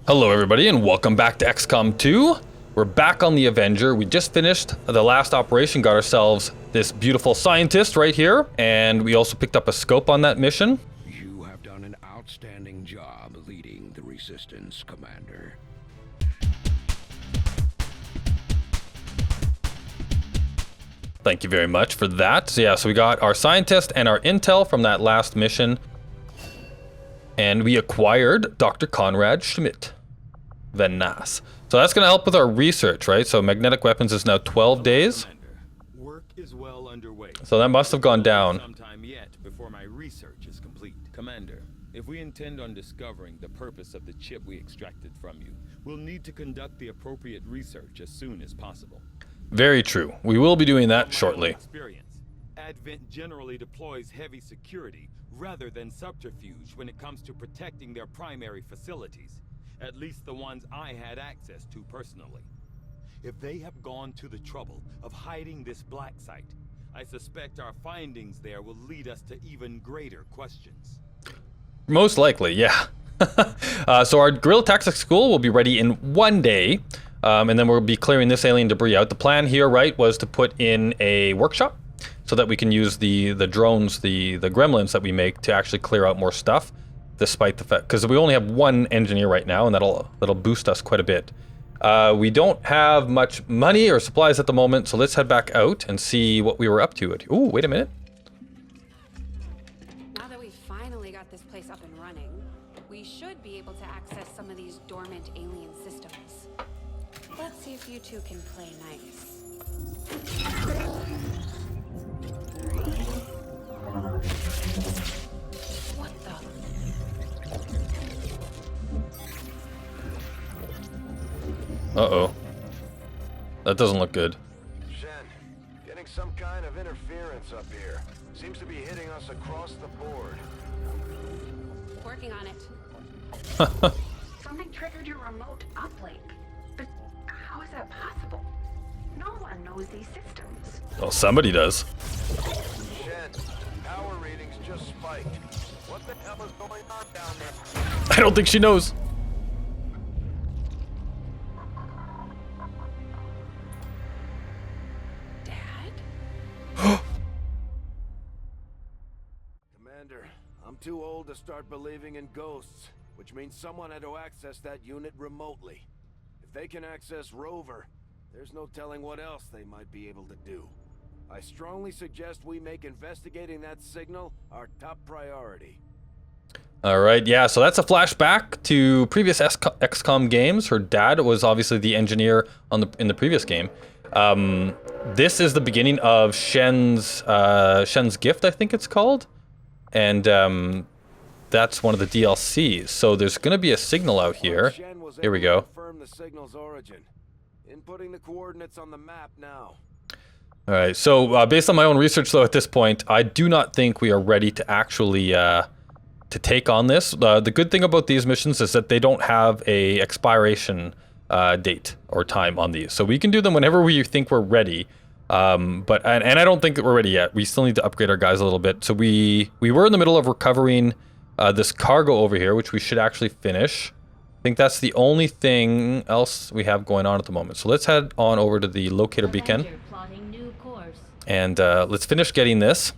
Hello everybody and welcome back to XCOM 2. We're back on the Avenger. We just finished the last operation, got ourselves this beautiful scientist right here, and we also picked up a scope on that mission. You have done an outstanding job leading the resistance, Commander. Thank you very much for that. So yeah, so we got our scientist and our intel from that last mission. And we acquired Dr. Conrad Schmidt. Venas. So that's going to help with our research, right? So magnetic weapons is now 12 days. Work is well underway. So that must have gone down. Sometime yet before my research is complete. Commander, if we intend on discovering the purpose of the chip we extracted from you, we'll need to conduct the appropriate research as soon as possible. Very true. We will be doing that shortly. Experience. Advent generally deploys heavy security rather than subterfuge when it comes to protecting their primary facilities. At least the ones I had access to personally. If they have gone to the trouble of hiding this black site, I suspect our findings there will lead us to even greater questions. Most likely, yeah. So our guerrilla tactics school will be ready in 1 day, and then we'll be clearing this alien debris out. The plan here, right, was to put in a workshop so that we can use the drones, the gremlins that we make to actually clear out more stuff. Despite the fact, because we only have one engineer right now, and that'll boost us quite a bit. We don't have much money or supplies at the moment, so let's head back out and see what we were up to. Ooh, wait a minute. Now that we've finally got this place up and running, we should be able to access some of these dormant alien systems. Let's see if you two can play nice. What the? Uh-oh. That doesn't look good. Shen, getting some kind of interference up here. Seems to be hitting us across the board. Working on it. Something triggered your remote uplink. But how is that possible? No one knows these systems. Well, somebody does. Shen, power readings just spiked. What the hell is going on down there? I don't think she knows. Dad? Commander, I'm too old to start believing in ghosts, which means someone had to access that unit remotely. If they can access Rover, there's no telling what else they might be able to do. I strongly suggest we make investigating that signal our top priority. All right, yeah, so that's a flashback to previous XCOM games. Her dad was obviously the engineer in the previous game. This is the beginning of Shen's gift, I think it's called. And that's one of the DLCs. So there's going to be a signal out here. Here we go. Confirm the signal's origin. Inputting the coordinates on the map now. All right, so based on my own research, though, at this point, I do not think we are ready to actually to take on this. The good thing about these missions is that they don't have a expiration date or time on these, so we can do them whenever we think we're ready. But I don't think that we're ready yet. We still need to upgrade our guys a little bit. So we were in the middle of recovering this cargo over here, which we should actually finish. I think that's the only thing else we have going on at the moment. So let's head on over to the locator beacon. And let's finish getting this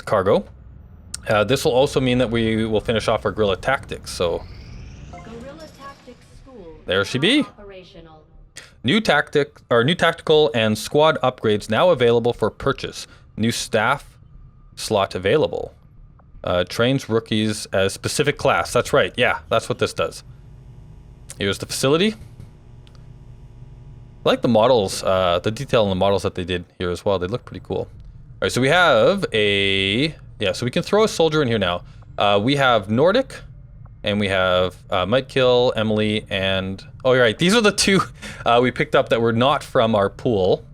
cargo. This will also mean that we will finish off our guerrilla tactics. So Guerrilla Tactics School. There she be. Operational. New tactical and squad upgrades now available for purchase. New staff slot available. Trains rookies as specific class. That's right. Yeah, that's what this does. Here's the facility. I like the models, the detail in the models that they did here as well. They look pretty cool. All right, so we have so we can throw a soldier in here now. We have Nordic, and we have Might Kill, Emily, and... Oh, you're right. These are the two we picked up that were not from our pool.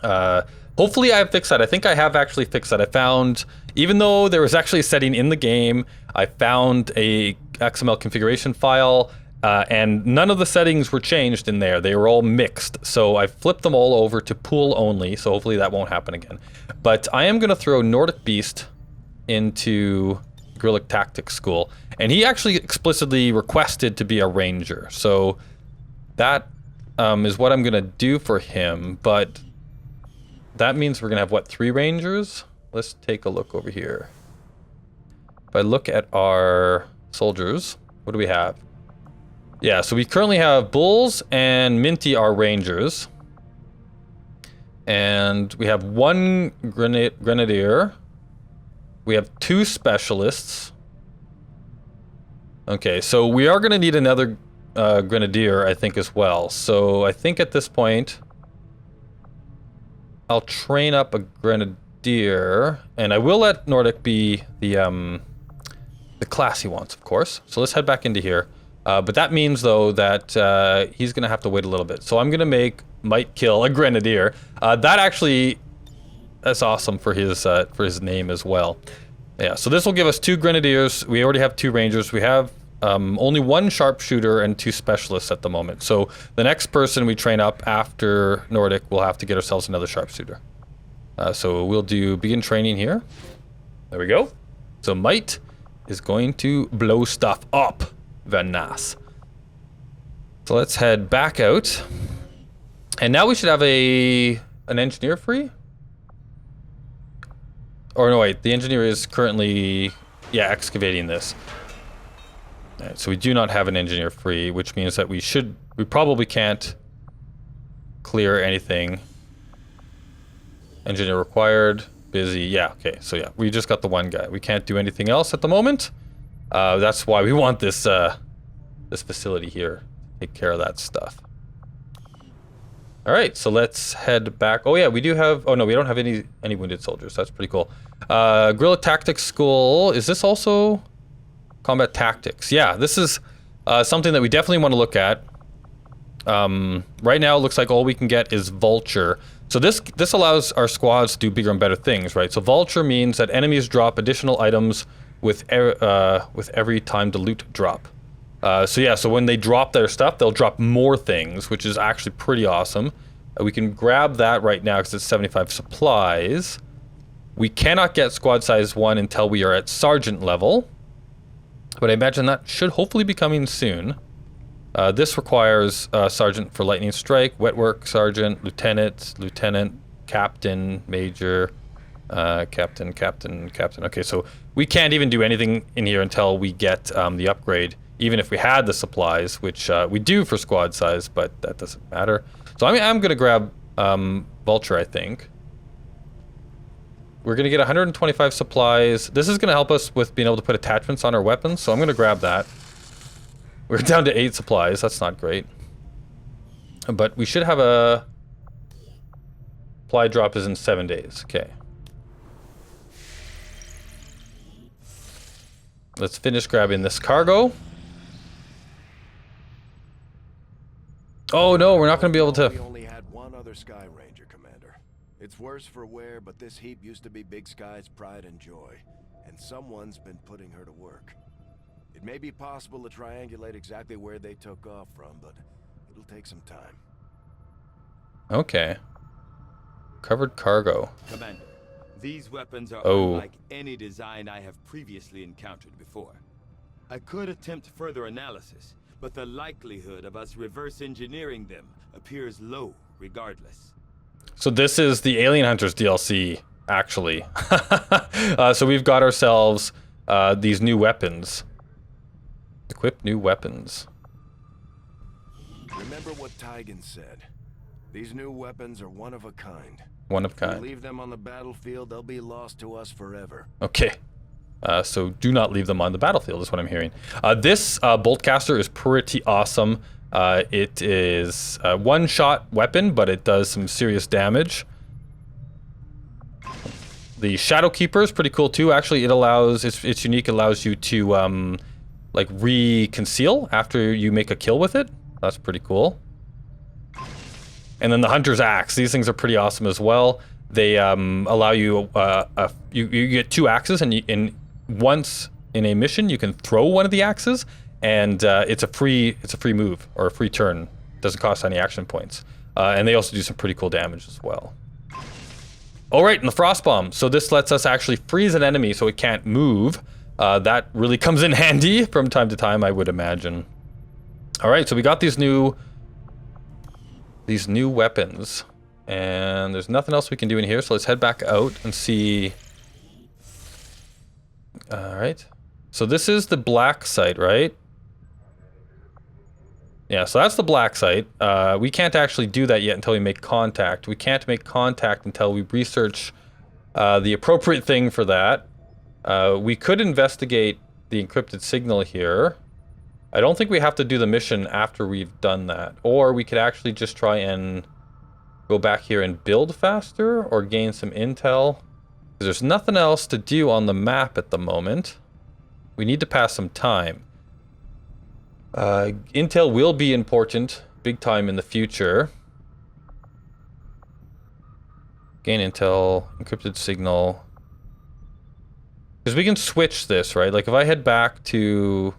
Hopefully I have fixed that. I think I have actually fixed that. I found, even though there was actually a setting in the game, I found a XML configuration file, and none of the settings were changed in there. They were all mixed. So I flipped them all over to pool only, so hopefully that won't happen again. But I am going to throw Nordic Beast into Guerrilla Tactics School. And he actually explicitly requested to be a ranger. So that is what I'm going to do for him. But that means we're going to have, what, 3 rangers? Let's take a look over here. If I look at our soldiers, what do we have? Yeah, so we currently have Bulls and Minty are rangers. And we have 1 grenadier. We have 2 specialists. Okay, so we are going to need another grenadier, I think, as well. So I think at this point, I'll train up a grenadier, and I will let Nordic be the class he wants, of course. So let's head back into here. But that means, though, that he's going to have to wait a little bit. So I'm going to make might kill a grenadier. That actually, that's awesome for his name as well. Yeah, so this will give us 2 grenadiers. We already have 2 rangers. We have only 1 sharpshooter and 2 specialists at the moment. So the next person we train up after Nordic, we'll have to get ourselves another sharpshooter. So we'll do begin training here. There we go. So Might is going to blow stuff up. Very nice. So let's head back out. And now we should have an engineer free? Or no, wait, the engineer is currently, yeah, excavating this. All right, so we do not have an engineer free, which means that we probably can't clear anything. Engineer required, busy, yeah, okay, so yeah, we just got the 1 guy. We can't do anything else at the moment. That's why we want this this facility here. Take care of that stuff. All right, so let's head back. Oh yeah, we do have, oh no, we don't have any wounded soldiers. That's pretty cool. Guerrilla Tactics School, is this also combat tactics? Yeah, this is something that we definitely want to look at. Right now, it looks like all we can get is Vulture. So this allows our squads to do bigger and better things, right? So Vulture means that enemies drop additional items with every time the loot drop. So yeah, so when they drop their stuff, they'll drop more things, which is actually pretty awesome. We can grab that right now because it's 75 supplies. We cannot get squad size 1 until we are at sergeant level, but I imagine that should hopefully be coming soon. This requires sergeant for lightning strike, wet work sergeant, lieutenant, captain, major, captain. Okay, so we can't even do anything in here until we get the upgrade. Even if we had the supplies, which we do for squad size, but that doesn't matter. So I'm going to grab Vulture, I think. We're going to get 125 supplies. This is going to help us with being able to put attachments on our weapons, so I'm going to grab that. We're down to 8 supplies. That's not great. But we should have a... Supply drop is in 7 days. Okay. Let's finish grabbing this cargo. Oh no, we're not going to be able to... We only had 1 other Sky Ranger, Commander. It's worse for wear, but this heap used to be Big Sky's pride and joy, and someone's been putting her to work. It may be possible to triangulate exactly where they took off from, but it'll take some time. Okay. Covered cargo. Commander, these weapons are Oh. unlike any design I have previously encountered before. I could attempt further analysis, but the likelihood of us reverse engineering them appears low regardless. So this is the Alien Hunters DLC, actually. So we've got ourselves these new weapons. Equip new weapons. Remember what Tygan said. These new weapons are one of a kind. One of If we kind. leave them on the battlefield, they'll be lost to us forever. Okay. So do not leave them on the battlefield, is what I'm hearing. This boltcaster is pretty awesome. It is a one-shot weapon, but it does some serious damage. The Shadow Keeper is pretty cool too. Actually, it allows, it's unique, it allows you to like re-conceal after you make a kill with it. That's pretty cool. And then the Hunter's Axe. These things are pretty awesome as well. They allow you, you get 2 axes, and once in a mission you can throw one of the axes, and it's a free move or a free turn. Doesn't cost any action points. And they also do some pretty cool damage as well. All right, and the Frost Bomb. So this lets us actually freeze an enemy so it can't move. that really comes in handy from time to time, I would imagine. All right, so we got these new weapons, and there's nothing else we can do in here. So let's head back out and see. All right, so this is the black site, right? Yeah, so that's the black site. We can't actually do that yet until we make contact. We can't make contact until we research the appropriate thing for that. We could investigate the encrypted signal here. I don't think we have to do the mission after we've done that. Or we could actually just try and go back here and build faster or gain some intel. Because there's nothing else to do on the map at the moment. We need to pass some time. Intel will be important big time in the future. Gain intel, encrypted signal. Because we can switch this, right? Like if I head back to...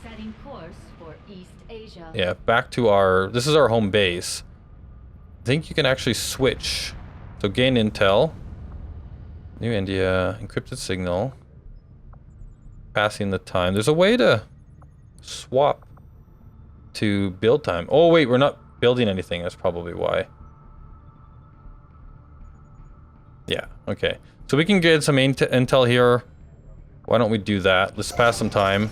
Setting course for East Asia. Yeah, back to our... This is our home base. I think you can actually switch. So gain intel. New India, encrypted signal. Passing the time. There's a way to swap to build time. Oh wait, we're not building anything. That's probably why. Yeah, okay. So we can get some intel here. Why don't we do that? Let's pass some time.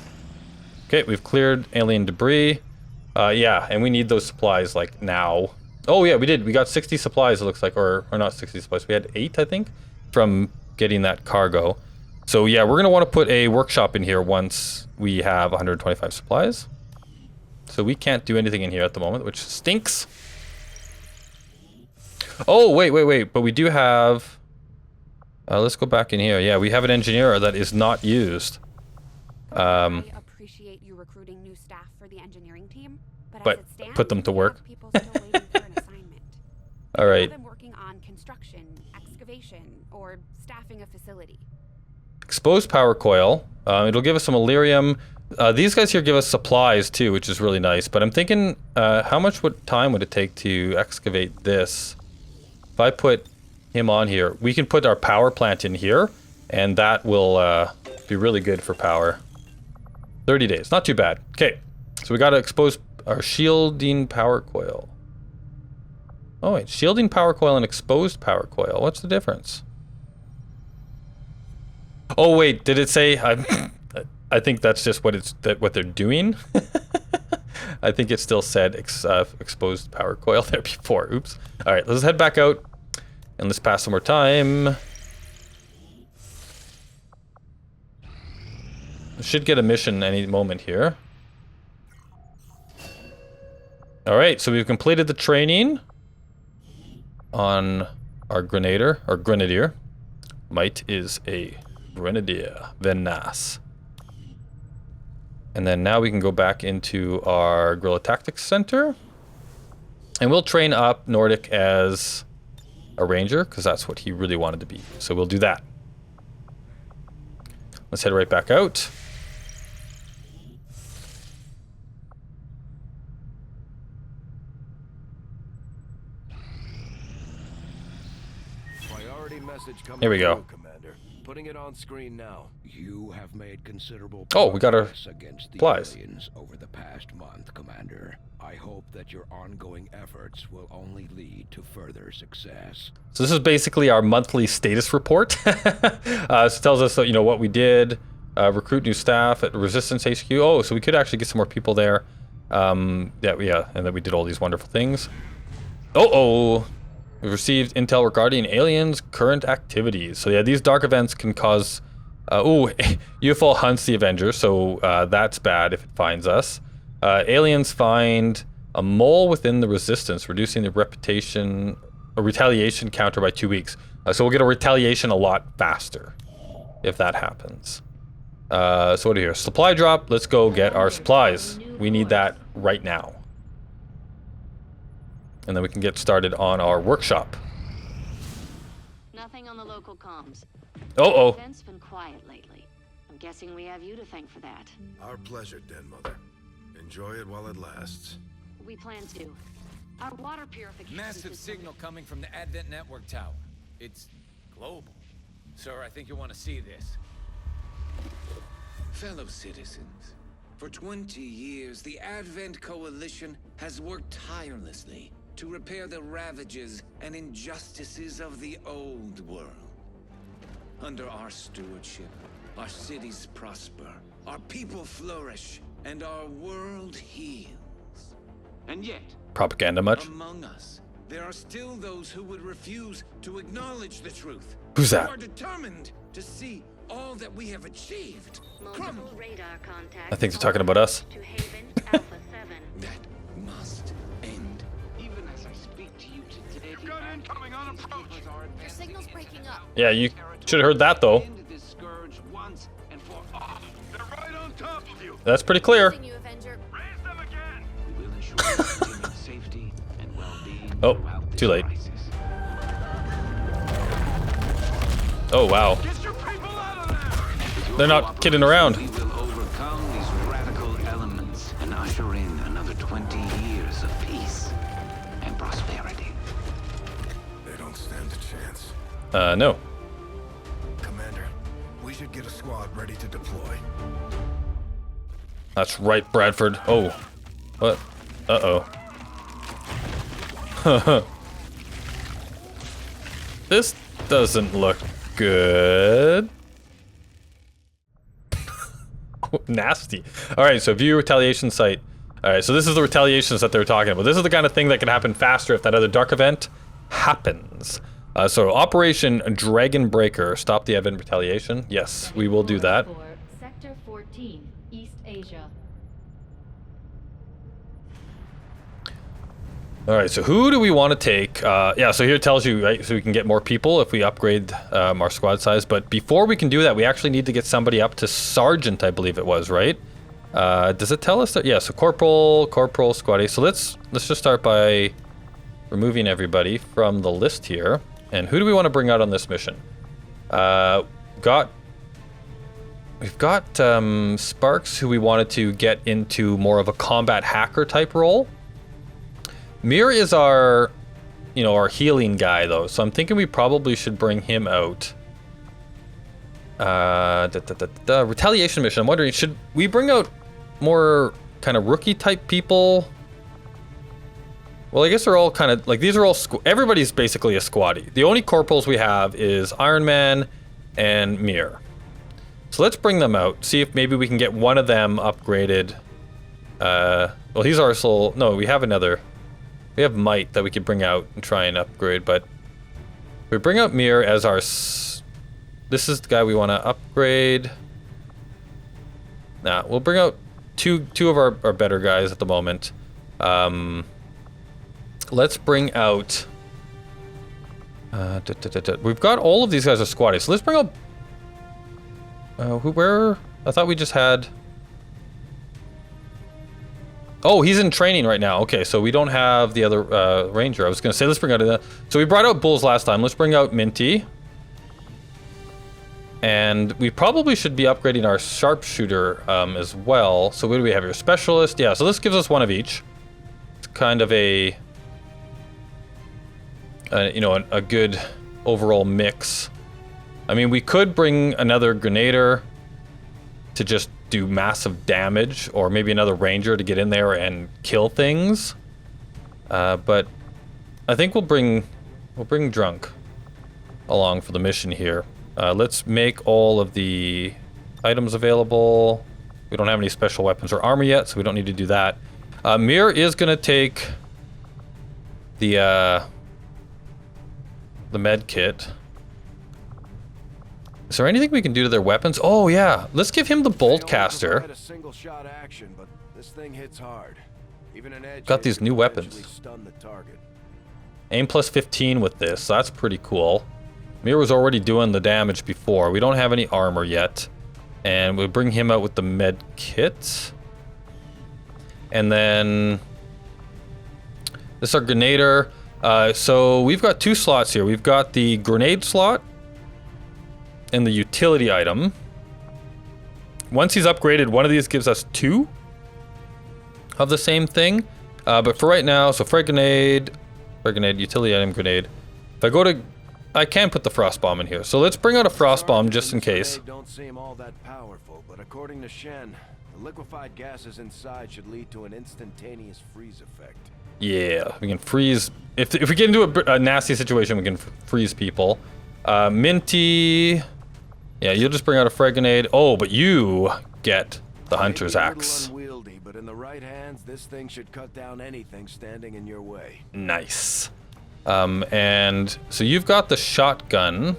Okay, we've cleared alien debris. Yeah, and we need those supplies like now. Oh yeah, we did. We got 60 supplies, it looks like, or not 60 supplies. We had 8, I think, from getting that cargo. So yeah, we're gonna want to put a workshop in here once we have 125 supplies. So we can't do anything in here at the moment, which stinks. Oh, wait. But we do have... let's go back in here. Yeah, we have an engineer that is not used. I appreciate you recruiting new staff for the engineering team, but But as it stands, put them to we work. have people still waiting for an assignment. All right. Have them working on construction, excavation, or staffing a facility. Exposed power coil. It'll give us some Illyrium. These guys here give us supplies too, which is really nice. But I'm thinking, how much time would it take to excavate this? If I put him on here, we can put our power plant in here, and that will be really good for power. 30 days, not too bad. Okay, so we got to expose our shielding power coil. Oh wait, shielding power coil and exposed power coil. What's the difference? Oh wait, did it say? I think that's just what what they're doing. I think it still said exposed power coil there before. Oops. All right, let's head back out and let's pass some more time. Should get a mission any moment here. All right, so we've completed the training on our grenadier. Might is a grenadier, Venas. And then now we can go back into our Guerrilla Tactics Center. And we'll train up Nordic as a ranger, because that's what he really wanted to be. So we'll do that. Let's head right back out. Priority message coming Here we go. through, Commander. Putting it on screen now. You have made considerable Oh, we got our progress against the supplies. aliens over the past month, Commander. I hope that your ongoing efforts will only lead to further success. So this is basically our monthly status report. So it tells us, you know, what we did, recruit new staff at Resistance HQ. Oh, so we could actually get some more people there. Yeah, and then we did all these wonderful things. We've received intel regarding aliens' current activities. So yeah, these dark events can cause... UFO hunts the Avenger, so that's bad if it finds us. Aliens find a mole within the Resistance, reducing the retaliation counter by 2 weeks. So we'll get a retaliation a lot faster if that happens. So what do you hear? Supply drop. Let's go get our supplies. We need that right now. And then we can get started on our workshop. Nothing on the local comms. Uh-oh. Event's been quiet lately. I'm guessing we have you to thank for that. Our pleasure, Den Mother. Enjoy it while it lasts. We plan to. Our water purification Massive system- signal coming from the Advent Network Tower. It's global. Sir, I think you want to see this. Fellow citizens, for 20 years, the Advent Coalition has worked tirelessly to repair the ravages and injustices of the old world. Under our stewardship, our cities prosper, our people flourish, and our world heals. And yet, Propaganda much? among us, there are still those who would refuse to acknowledge the truth. Who's that? Who are determined to see all that we have achieved crumble. Multiple radar contacts. I think they're talking about us. To Haven Alpha 7. That must end. Even as I speak to you today, you've got incoming on approach. Your signal's breaking up. Yeah, you should have heard that though. Ended this scourge once and for all. They're right on top of you. That's pretty clear. You, Avenger. Raise them again. We will ensure your continued safety and well-being Oh, throughout this too late. crisis. Oh wow. Get your people out of there. They're not kidding around. We will overcome these radical elements and usher in another 20 years of peace and prosperity. They don't stand a chance. No. Commander, we should get a squad ready to deploy. That's right, Bradford. Oh. What? Uh-oh. This doesn't look good. Nasty. Alright, so view retaliation site. Alright, so this is the retaliations that they're talking about. This is the kind of thing that can happen faster if that other dark event happens. So Operation Dragon Breaker. Stop the event retaliation. Yes, we will do that. For Sector 14, East Asia. Alright, so who do we want to take? Yeah, so here it tells you, right, so we can get more people if we upgrade our squad size. But before we can do that, we actually need to get somebody up to Sergeant, I believe it was, right? Does it tell us that? Yeah, so Corporal, Squaddy. So let's just start by removing everybody from the list here. And who do we want to bring out on this mission? We've got Sparks, who we wanted to get into more of a combat hacker type role. Mir is our, our healing guy though, so I'm thinking we probably should bring him out. Retaliation mission. I'm wondering, should we bring out more kind of rookie type people? Well, I guess they're all kind of like, these are all everybody's basically a squaddy. The only corporals we have is Iron Man and Mir. So let's bring them out. See if maybe we can get one of them upgraded. Well, he's our soul. No, we have another. We have Might that we could bring out and try and upgrade, but we bring out Mir as our. This is the guy we want to upgrade. Nah, we'll bring out two of our better guys at the moment. Let's bring out. We've got all of these guys are squaddies, so let's bring out. Where? I thought we just had. Oh, he's in training right now. Okay, so we don't have the other ranger. I was gonna say let's bring out. So we brought out Bulls last time. Let's bring out Minty. And we probably should be upgrading our sharpshooter as well. So what do we have here? Specialist. Yeah. So this gives us one of each. It's kind of a good overall mix. I mean, we could bring another Grenader to just do massive damage, or maybe another Ranger to get in there and kill things. But I think we'll bring Drunk along for the mission here. Let's make all of the items available. We don't have any special weapons or armor yet, so we don't need to do that. Mir is gonna take the med kit. Is there anything we can do to their weapons? Oh yeah, let's give him the bolt caster. A single shot action, but this thing hits hard. Even an edge Got these new weapons. stun the target. Aim plus 15 with this, so that's pretty cool. Mir was already doing the damage before. We don't have any armor yet. And we'll bring him out with the med kit. And then this is our Grenader. So we've got two slots here. We've got the grenade slot and the utility item. Once he's upgraded, one of these gives us two of the same thing. But for right now, so frag grenade, utility item, grenade. If I go to I can put the frost bomb in here. So let's bring out a frost bomb just in case. Don't seem all that powerful, but according to Shen, the liquefied gases inside should lead to an instantaneous freeze effect. Yeah, we can freeze. If we get into a nasty situation, we can freeze people. Minty. Yeah, you'll just bring out a frag grenade. Oh, but you get the hunter's axe. Unwieldy, but in the right hands, this thing should cut down anything standing in your way. Nice. And so you've got the shotgun.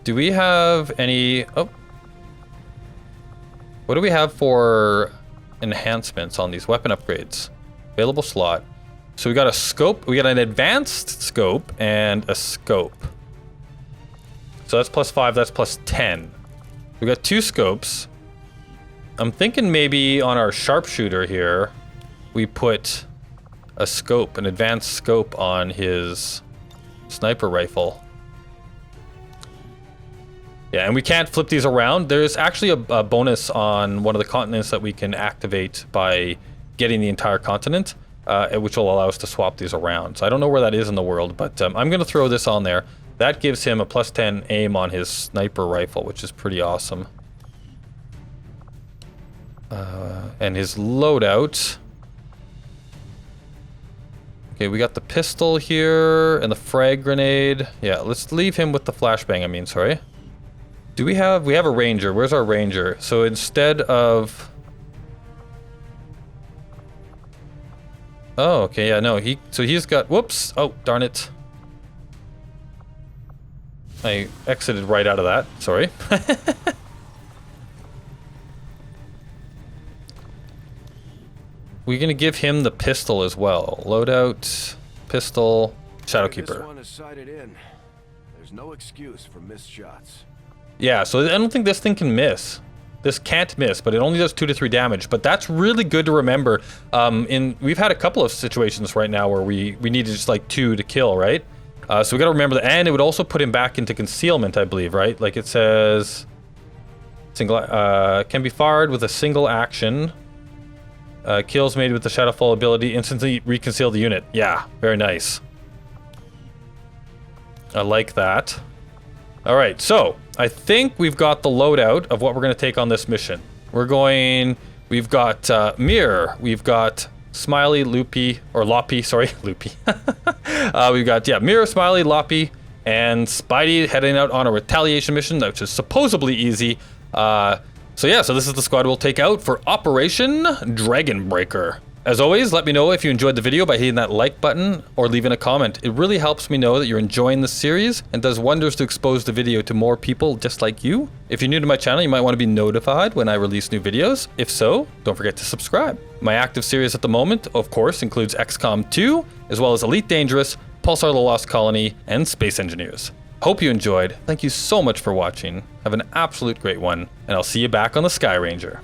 Do we have any... Oh. What do we have for enhancements on these weapon upgrades? Available slot. So we got a scope. We got an advanced scope and a scope. So that's +5, that's +10. We got 2 scopes. I'm thinking maybe on our sharpshooter here, we put a scope, an advanced scope on his sniper rifle. Yeah, and we can't flip these around. There's actually a bonus on one of the continents that we can activate by getting the entire continent, which will allow us to swap these around. So I don't know where that is in the world, but I'm going to throw this on there. That gives him a +10 aim on his sniper rifle, which is pretty awesome. And his loadout. Okay, we got the pistol here and the frag grenade. Yeah, let's leave him with the flashbang, I mean, sorry. Do we have a ranger? Where's our ranger? So instead of... Oh, okay, yeah, no, he's got, whoops, oh, darn it. I exited right out of that, sorry. We're gonna give him the pistol as well. Loadout, pistol, Shadowkeeper. This one is sighted in. There's no excuse for missed shots. Yeah, so I don't think this thing can miss. This can't miss, but it only does 2 to 3 damage. But that's really good to remember. We've had a couple of situations right now where we needed just like 2 to kill, right? So we gotta remember that, and it would also put him back into concealment, I believe, right? Like it says, can be fired with a single action. Kills made with the Shadowfall ability instantly reconceal the unit. Yeah, very nice. I like that. All right, so I think we've got the loadout of what we're gonna take on this mission. We've got Mirror, we've got Smiley, Loopy, or Loppy, sorry, Loopy. We've got, yeah, Mirror, Smiley, Loppy, and Spidey heading out on a retaliation mission, which is supposedly easy. So yeah, so this is the squad we'll take out for Operation Dragonbreaker. As always, let me know if you enjoyed the video by hitting that like button or leaving a comment. It really helps me know that you're enjoying the series and does wonders to expose the video to more people just like you. If you're new to my channel, you might want to be notified when I release new videos. If so, don't forget to subscribe. My active series at the moment, of course, includes XCOM 2, as well as Elite Dangerous, Pulsar the Lost Colony, and Space Engineers. Hope you enjoyed. Thank you so much for watching. Have an absolute great one, and I'll see you back on the Sky Ranger.